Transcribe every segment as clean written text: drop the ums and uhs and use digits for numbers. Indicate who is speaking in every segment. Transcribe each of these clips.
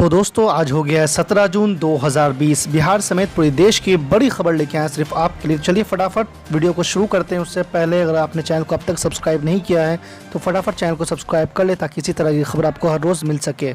Speaker 1: तो दोस्तों आज हो गया है 17 जून 2020। बिहार समेत पूरे देश की बड़ी खबर लेके आए सिर्फ आपके लिए। चलिए फटाफट वीडियो को शुरू करते हैं। उससे पहले अगर आपने चैनल को अब तक सब्सक्राइब नहीं किया है तो फटाफट चैनल को सब्सक्राइब कर ले ताकि इसी तरह की खबर आपको हर रोज़ मिल सके।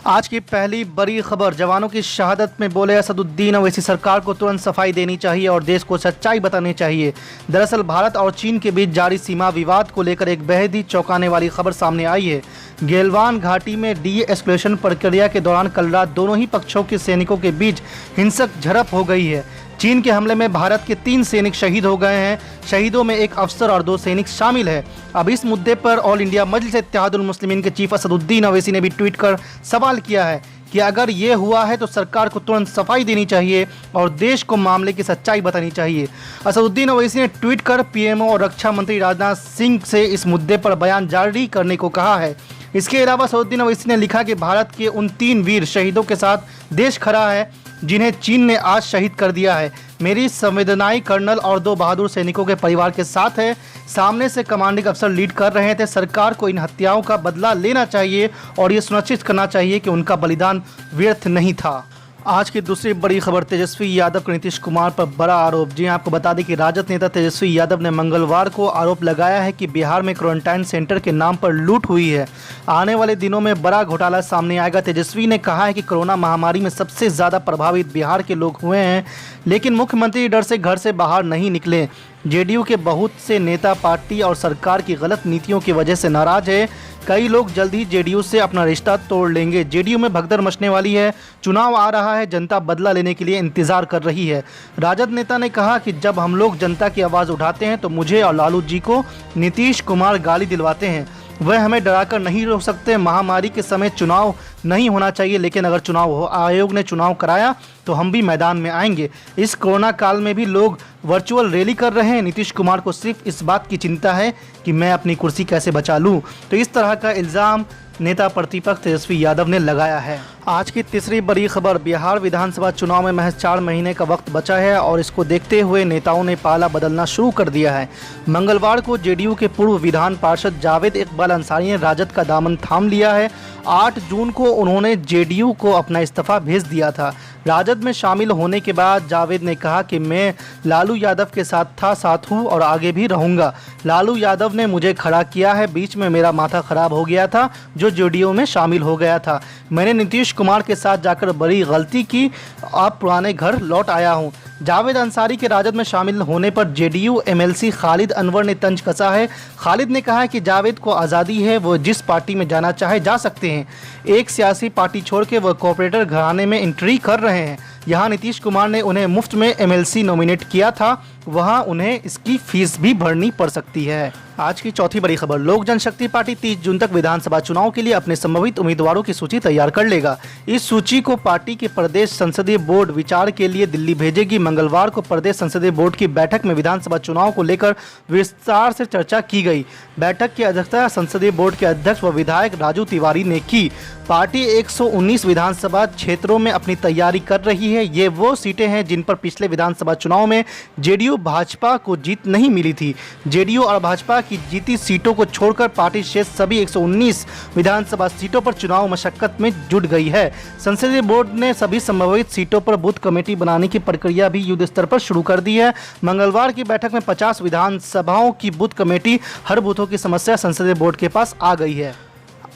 Speaker 1: आज की पहली बड़ी खबर, जवानों की शहादत में बोले असदुद्दीन ओवैसी, सरकार को तुरंत सफाई देनी चाहिए और देश को सच्चाई बतानी चाहिए। दरअसल भारत और चीन के बीच जारी सीमा विवाद को लेकर एक बेहद ही चौंकाने वाली खबर सामने आई है। गैलवान घाटी में डी-एस्केलेशन प्रक्रिया के दौरान कल रात दोनों ही पक्षों के सैनिकों के बीच हिंसक झड़प हो गई है। चीन के हमले में भारत के 3 सैनिक शहीद हो गए हैं। शहीदों में एक अफसर और 2 सैनिक शामिल है। अब इस मुद्दे पर ऑल इंडिया मजलिस-ए-इत्तेहादुल मुस्लिमीन के चीफ असदुद्दीन ओवैसी ने भी ट्वीट कर सवाल किया है कि अगर ये हुआ है तो सरकार को तुरंत सफाई देनी चाहिए और देश को मामले की सच्चाई बतानी चाहिए। असदुद्दीन ओवैसी ने ट्वीट कर पीएमओ और रक्षा मंत्री राजनाथ सिंह से इस मुद्दे पर बयान जारी करने को कहा है। इसके अलावा असदुद्दीन ओवैसी ने लिखा कि भारत के उन 3 वीर शहीदों के साथ देश खड़ा है जिन्हें चीन ने आज शहीद कर दिया है। मेरी संवेदनाएं कर्नल और 2 बहादुर सैनिकों के परिवार के साथ है। सामने से कमांडिंग अफसर लीड कर रहे थे। सरकार को इन हत्याओं का बदला लेना चाहिए और ये सुनिश्चित करना चाहिए कि उनका बलिदान व्यर्थ नहीं था। आज की दूसरी बड़ी खबर, तेजस्वी यादव का नीतीश कुमार पर बड़ा आरोप। जी आपको बता दें कि राजद नेता तेजस्वी यादव ने मंगलवार को आरोप लगाया है कि बिहार में क्वारंटाइन सेंटर के नाम पर लूट हुई है। आने वाले दिनों में बड़ा घोटाला सामने आएगा। तेजस्वी ने कहा है कि कोरोना महामारी में सबसे ज़्यादा प्रभावित बिहार के लोग हुए हैं, लेकिन मुख्यमंत्री डर से घर से बाहर नहीं निकले। जेडीयू के बहुत से नेता पार्टी और सरकार की गलत नीतियों की वजह से नाराज है। कई लोग जल्द ही जेडीयू से अपना रिश्ता तोड़ लेंगे। जेडीयू में भगदड़ मचने वाली है। चुनाव आ रहा है, जनता बदला लेने के लिए इंतजार कर रही है। राजद नेता ने कहा कि जब हम लोग जनता की आवाज़ उठाते हैं तो मुझे और लालू जी को नीतीश कुमार गाली दिलवाते हैं। वह हमें डराकर नहीं रोक सकते। महामारी के समय चुनाव नहीं होना चाहिए, लेकिन अगर चुनाव आयोग ने चुनाव कराया तो हम भी मैदान में आएंगे। इस कोरोना काल में भी लोग वर्चुअल रैली कर रहे हैं। नीतीश कुमार को सिर्फ इस बात की चिंता है कि मैं अपनी कुर्सी कैसे बचा लूं। तो इस तरह का इल्ज़ाम नेता प्रतिपक्ष तेजस्वी यादव ने लगाया है। आज की तीसरी बड़ी खबर, बिहार विधानसभा चुनाव में महज 4 महीने का वक्त बचा है और इसको देखते हुए नेताओं ने पाला बदलना शुरू कर दिया है। मंगलवार को जेडीयू के पूर्व विधान पार्षद जावेद इकबाल अंसारी ने राजद का दामन थाम लिया है। 8 जून को उन्होंने जेडीयू को अपना इस्तीफा भेज दिया था। राजद में शामिल होने के बाद जावेद ने कहा कि मैं लालू यादव के साथ हूँ और आगे भी रहूँगा। लालू यादव ने मुझे खड़ा किया है। बीच में मेरा माथा खराब हो गया था जो जेडीयू में शामिल हो गया था। मैंने नीतीश कुमार के साथ जाकर बड़ी गलती की। अब पुराने घर लौट आया हूँ। जावेद अंसारी के राजद में शामिल होने पर जेडीयू एमएलसी खालिद अनवर ने तंज कसा है। खालिद ने कहा है कि जावेद को आज़ादी है, वो जिस पार्टी में जाना चाहे जा सकते हैं। एक सियासी पार्टी छोड़ के वह कॉर्पोरेटर घराने में एंट्री कर रहे हैं। यहाँ नीतीश कुमार ने उन्हें मुफ्त में एमएलसी नॉमिनेट किया था, वहाँ उन्हें इसकी फीस भी भरनी पड़ सकती है। आज की चौथी बड़ी खबर, लोक जनशक्ति पार्टी 30 जून तक विधानसभा चुनाव के लिए अपने संभावित उम्मीदवारों की सूची तैयार कर लेगा। इस सूची को पार्टी के प्रदेश संसदीय बोर्ड विचार के लिए दिल्ली भेजेगी। मंगलवार को प्रदेश संसदीय बोर्ड की बैठक में विधानसभा चुनाव को लेकर विस्तार से चर्चा की गई। बैठक की अध्यक्षता संसदीय बोर्ड के अध्यक्ष व विधायक राजू तिवारी ने की। पार्टी 119 विधानसभा क्षेत्रों में अपनी तैयारी कर रही है। ये वो सीटें हैं जिन पर पिछले विधानसभा चुनाव में जेडीयू भाजपा को जीत नहीं मिली थी। जेडीयू और भाजपा की जीती सीटों को छोड़कर पार्टी शेष सभी 119 विधानसभा सीटों पर चुनाव मशक्कत में जुट गई है। संसदीय बोर्ड ने सभी संभावित सीटों पर बूथ कमेटी बनाने की प्रक्रिया भी युद्ध स्तर पर शुरू कर दी है। मंगलवार की बैठक में 50 विधानसभाओं की बूथ कमेटी, हर बूथों की समस्या संसदीय बोर्ड के पास आ गई है।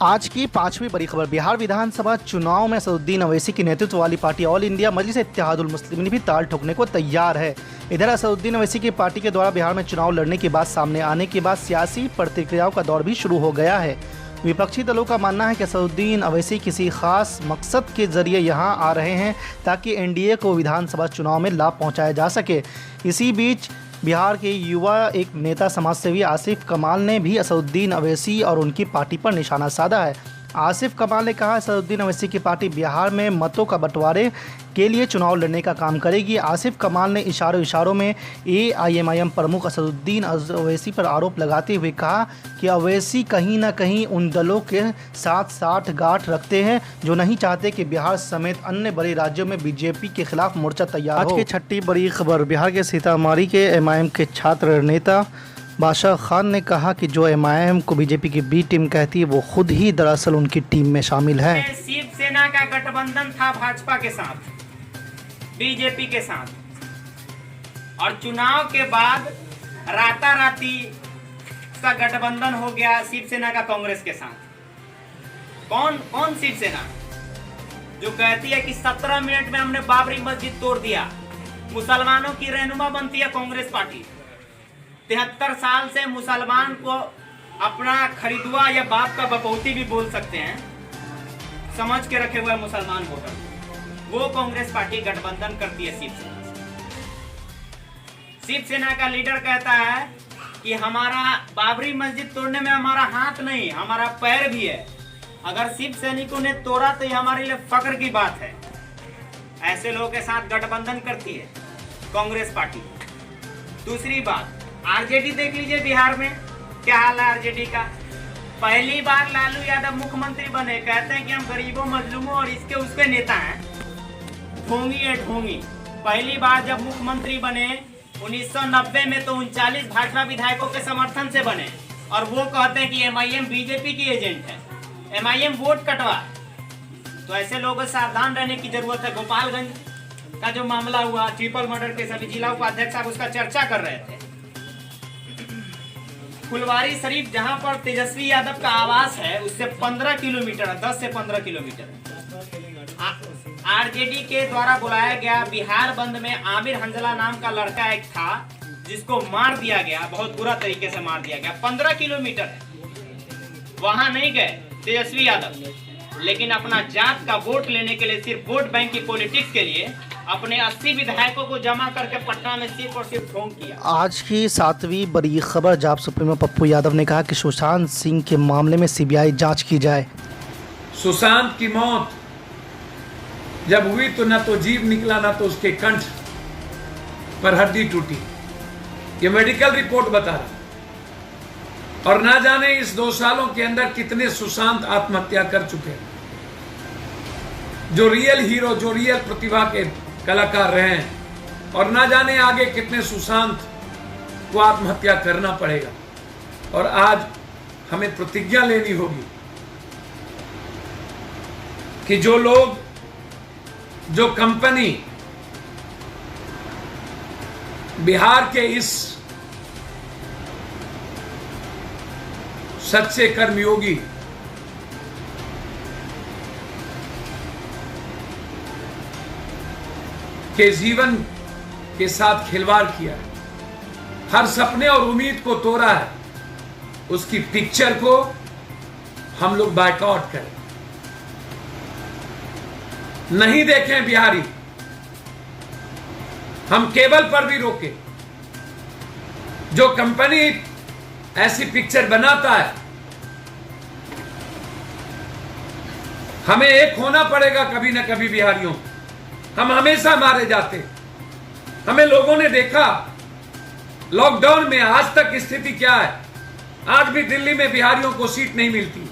Speaker 1: आज की 5वीं बड़ी खबर, बिहार विधानसभा चुनाव में असदुद्दीन ओवैसी की नेतृत्व वाली पार्टी ऑल इंडिया मजलिस-ए-इत्तेहादुल मुस्लिमीन भी ताल ठोकने को तैयार है। इधर असदुद्दीन ओवैसी की पार्टी के द्वारा बिहार में चुनाव लड़ने की बात सामने आने के बाद सियासी प्रतिक्रियाओं का दौर भी शुरू हो गया है। विपक्षी दलों का मानना है कि असदुद्दीन ओवैसी किसी खास मकसद के जरिए यहां आ रहे हैं ताकि एनडीए को विधानसभा चुनाव में लाभ पहुंचाया जा सके। इसी बीच बिहार के युवा एक नेता समाजसेवी आसिफ कमाल ने भी असदुद्दीन ओवैसी और उनकी पार्टी पर निशाना साधा है। आसिफ कमाल ने कहा असदुद्दीन ओवैसी की पार्टी बिहार में मतों का बंटवारे के लिए चुनाव लड़ने का काम करेगी। आसिफ कमाल ने इशारों में एआईएमआईएम प्रमुख असदुद्दीन ओवैसी पर आरोप लगाते हुए कहा कि ओवैसी कहीं ना कहीं उन दलों के साथ साठगांठ रखते हैं जो नहीं चाहते कि बिहार समेत अन्य बड़े राज्यों में बीजेपी के खिलाफ मोर्चा तैयार हो। आज की छठी बड़ी खबर, बिहार के सीतामढ़ी के एमआईएम के छात्र नेता बादशाह खान ने कहा कि जो एमआईएम को बीजेपी की बी टीम कहती है वो खुद ही दरअसल उनकी टीम में शामिल है।
Speaker 2: शिवसेना का गठबंधन था भाजपा के साथ, बीजेपी के साथ, और चुनाव के बाद राताराती का गठबंधन हो गया शिवसेना का कांग्रेस के साथ। कौन शिवसेना जो कहती है कि 17 मिनट में हमने बाबरी मस्जिद तोड़ दिया, मुसलमानों की रहनुमा बनती है कांग्रेस पार्टी। 73 साल से मुसलमान को अपना खरीदुआ या बाप का बपौती भी बोल सकते हैं, समझ के रखे हुए मुसलमान वोटर, वो कांग्रेस पार्टी गठबंधन करती है शिवसेना। शिवसेना का लीडर कहता है कि हमारा बाबरी मस्जिद तोड़ने में हमारा हाथ नहीं, हमारा पैर भी है। अगर शिव सैनिकों ने तोड़ा तो ये हमारे लिए फख्र की बात है। ऐसे लोगों के साथ गठबंधन करती है कांग्रेस पार्टी। दूसरी बात, आरजेडी देख लीजिए बिहार में क्या हाल है आरजेडी का। पहली बार लालू यादव मुख्यमंत्री बने, कहते हैं कि हम गरीबों मजलूमों और इसके उसके नेता हैं। ढोंगी है ढोंगी। पहली बार जब मुख्यमंत्री बने 1990 में तो 39 भाजपा विधायकों के समर्थन से बने, और वो कहते हैं कि एमआईएम बीजेपी की एजेंट है, एमआईएम वोट कटवा। तो ऐसे लोगों को सावधान रहने की जरूरत है। गोपालगंज का जो मामला हुआ, ट्रिपल मर्डर के सभी जिला उपाध्यक्ष साहब उसका चर्चा कर रहे थे। फुलवारी शरीफ जहां पर तेजस्वी यादव का आवास है उससे 15 किलोमीटर, 10 से 15 किलोमीटर। आरजेडी के द्वारा बुलाया गया बिहार बंद में आमिर हंजला नाम का लड़का एक था जिसको मार दिया गया, बहुत बुरा तरीके से मार दिया गया। 15 किलोमीटर है, वहां नहीं गए तेजस्वी यादव, लेकिन अपना जात का वोट लेने के लिए, सिर्फ वोट बैंक की पॉलिटिक्स के लिए अपने 80 विधायकों को जमा करके पटना में सिर्फ और सिर्फ ढोंग किया।
Speaker 1: आज की 7वीं बड़ी खबर, जाप सुप्रीमो पप्पू यादव ने कहा कि सुशांत सिंह के मामले में सीबीआई जांच की जाए।
Speaker 3: सुशांत की मौत जब हुई तो न तो जीभ निकला न तो उसके कंठ पर हड्डी टूटी, ये मेडिकल रिपोर्ट बता रहा। और ना जाने इस 2 सालों के अंदर कितने सुशांत आत्महत्या कर चुके हैं, जो रियल हीरो, जो रियल प्रतिभा के कलाकार रहे हैं, और ना जाने आगे कितने सुशांत को आत्महत्या करना पड़ेगा। और आज हमें प्रतिज्ञा लेनी होगी कि जो लोग, जो कंपनी बिहार के इस सच्चे कर्मयोगी के जीवन के साथ खिलवाड़ किया, हर सपने और उम्मीद को तोड़ा है, उसकी पिक्चर को हम लोग बायकॉट करें, नहीं देखें बिहारी, हम केबल पर भी रोके। जो कंपनी ऐसी पिक्चर बनाता है, हमें एक होना पड़ेगा कभी ना कभी बिहारियों। हम हमेशा मारे जाते, हमें लोगों ने देखा लॉकडाउन में, आज तक स्थिति क्या है। आज भी दिल्ली में बिहारियों को सीट नहीं मिलती।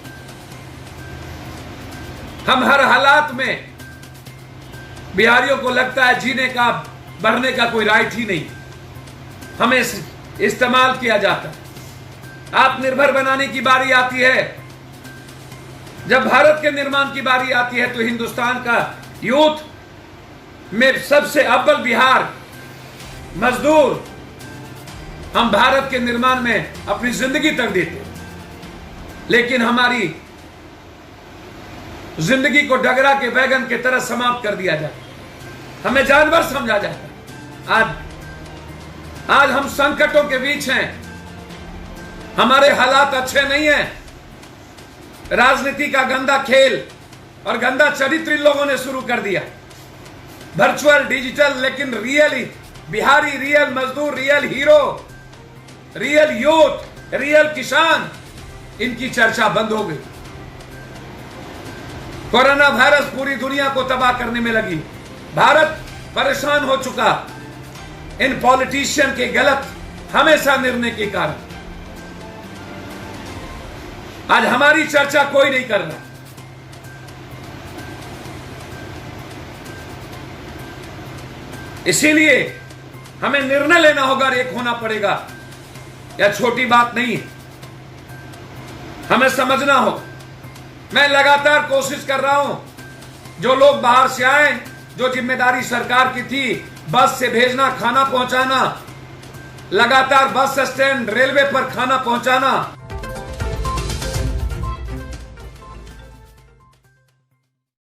Speaker 3: हम हर हालात में बिहारियों को लगता है जीने का, बढ़ने का कोई राइट ही नहीं, हमें इस्तेमाल किया जाता है। आत्मनिर्भर बनाने की बारी आती है, जब भारत के निर्माण की बारी आती है, तो हिंदुस्तान का यूथ में सबसे अव्वल बिहार, मजदूर, हम भारत के निर्माण में अपनी जिंदगी तक देते, लेकिन हमारी जिंदगी को डगरा के बैगन की तरह समाप्त कर दिया जाए, हमें जानवर समझा जाता है। आज हम संकटों के बीच हैं, हमारे हालात अच्छे नहीं हैं। राजनीति का गंदा खेल और गंदा चरित्र इन लोगों ने शुरू कर दिया, वर्चुअल, डिजिटल, लेकिन रियली बिहारी, रियल मजदूर, real hero, real youth, real किसान, इनकी चर्चा बंद हो गई। कोरोना वायरस पूरी दुनिया को तबाह करने में लगी, भारत परेशान हो चुका इन पॉलिटिशियन के गलत हमेशा निर्णय के कारण। आज हमारी चर्चा कोई नहीं कर रहा। इसीलिए हमें निर्णय लेना होगा, एक होना पड़ेगा। यह छोटी बात नहीं है, हमें समझना हो। मैं लगातार कोशिश कर रहा हूं जो लोग बाहर से आए, जो जिम्मेदारी सरकार की थी, बस से भेजना, खाना पहुंचाना, लगातार बस स्टैंड, रेलवे पर खाना पहुंचाना,